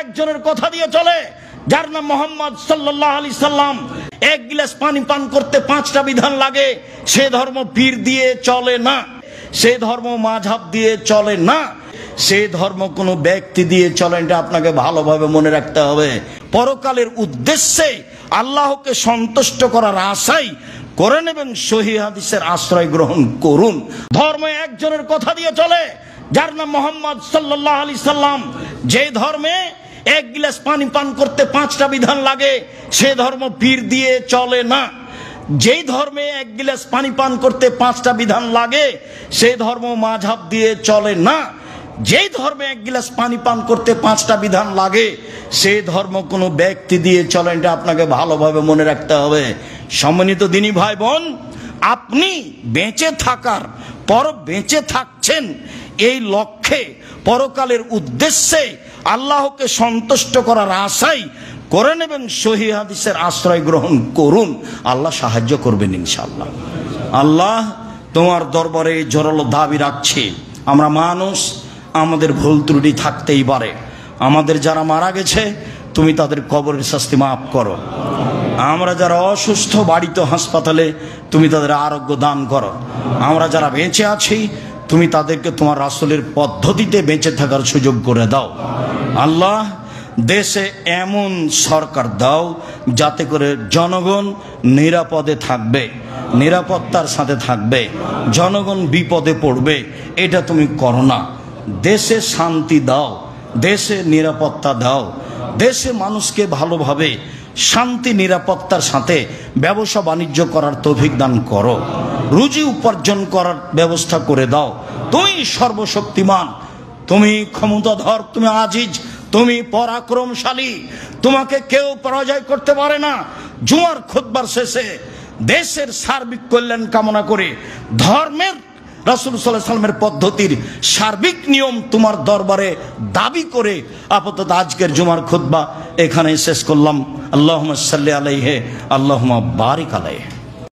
একজনের কথা দিয়ে চলে যার নাম মোহাম্মদ সাল্লাল্লাহু আলাইহি সাল্লাম। এক গ্লাস পানি পান করতে 5টা বিধান লাগে। সে ধর্ম পীর দিয়ে চলে না, সে ধর্ম মাযহাব দিয়ে চলে না, সে ধর্ম কোনো ব্যক্তি দিয়ে চলে। এটা আপনাকে ভালোভাবে মনে রাখতে হবে। পরকালের উদ্দেশ্যে আল্লাহকে সন্তুষ্ট করার আশায় কোরআন এবং সহিহ হাদিসের আশ্রয় গ্রহণ করুন। ধর্ম একজনের কথা দিয়ে চলে যার নাম মোহাম্মদ সাল্লাল্লাহু আলাইহি সাল্লাম। যে ধর্মে এক গ্লাস পানি পান করতে 5টা বিধান লাগে, সে ধর্ম পীর দিয়ে চলে না। যেই ধর্মে এক গ্লাস পানি পান করতে 5টা বিধান লাগে, সে ধর্ম মাযহাব দিয়ে চলে না। যেই ধর্মে এক গ্লাস পানি পান করতে 5টা বিধান লাগে, সে ধর্ম কোনো ব্যক্তি দিয়ে চলে। এটা আপনাকে ভালোভাবে মনে রাখতে হবে। সম্মানিত দিনী ভাই বোন, আপনি বেঁচে থাকার পর বেঁচে থাকছেন এই লক্ষ্যে, পরকালের উদ্দেশ্যে আল্লাহকে সন্তুষ্ট করার আশায় কোরআন এবং সহিহ হাদিসের আশ্রয় গ্রহণ করুন। আল্লাহ সাহায্য করবেন ইনশাআল্লাহ। আল্লাহ তোমার দরবারে জোরালো দাবি রাখছি, আমরা মানুষ, আমাদের ভুল ত্রুটি থাকতেই পারে। আমাদের যারা মারা গেছে তুমি তাদের কবরের শাস্তি মাফ করো। আমরা যারা অসুস্থ বাড়িতে হাসপাতালে তুমি তাদের আরোগ্য দান করো। আমরা যারা বেঁচে আছি তুমি তাদেরকে তোমার রাসূলের পদ্ধতিতে বেঁচে থাকার সুযোগ করে দাও। আল্লাহ দেশে এমন সরকার দাও যাতে করে জনগণ নিরাপদে থাকবে, নিরাপত্তার সাথে থাকবে, জনগণ বিপদে পড়বে এটা তুমি করো না। দেশে শান্তি দাও, দেশে নিরাপত্তা দাও, দেশে মানুষকে ভালোভাবে শান্তি নিরাপত্তার সাথে ব্যবসা বাণিজ্য করার তৌফিক দান করো, রুজি উপার্জন করার ব্যবস্থা করে দাও। তুমি সর্বশক্তিমান, তুমি ক্ষমতাধর, তুমি আজিজ, তুমি পরাক্রমশালী, তোমাকে কেউ পরাজয় করতে পারে না। জুমার খুতবার শেষে দেশের সার্বিক কল্যাণ কামনা করে ধর্মের রাসূল সাল্লাল্লাহু আলাইহি সাল্লামের পদ্ধতির সার্বিক নিয়ম তোমার দরবারে দাবি করে আপাতত আজকের জুমার খুতবা এখানে শেষ করলাম। আল্লাহুম্মা সাল্লি আলাইহি, আল্লাহুম্মা বারিক আলাইহি।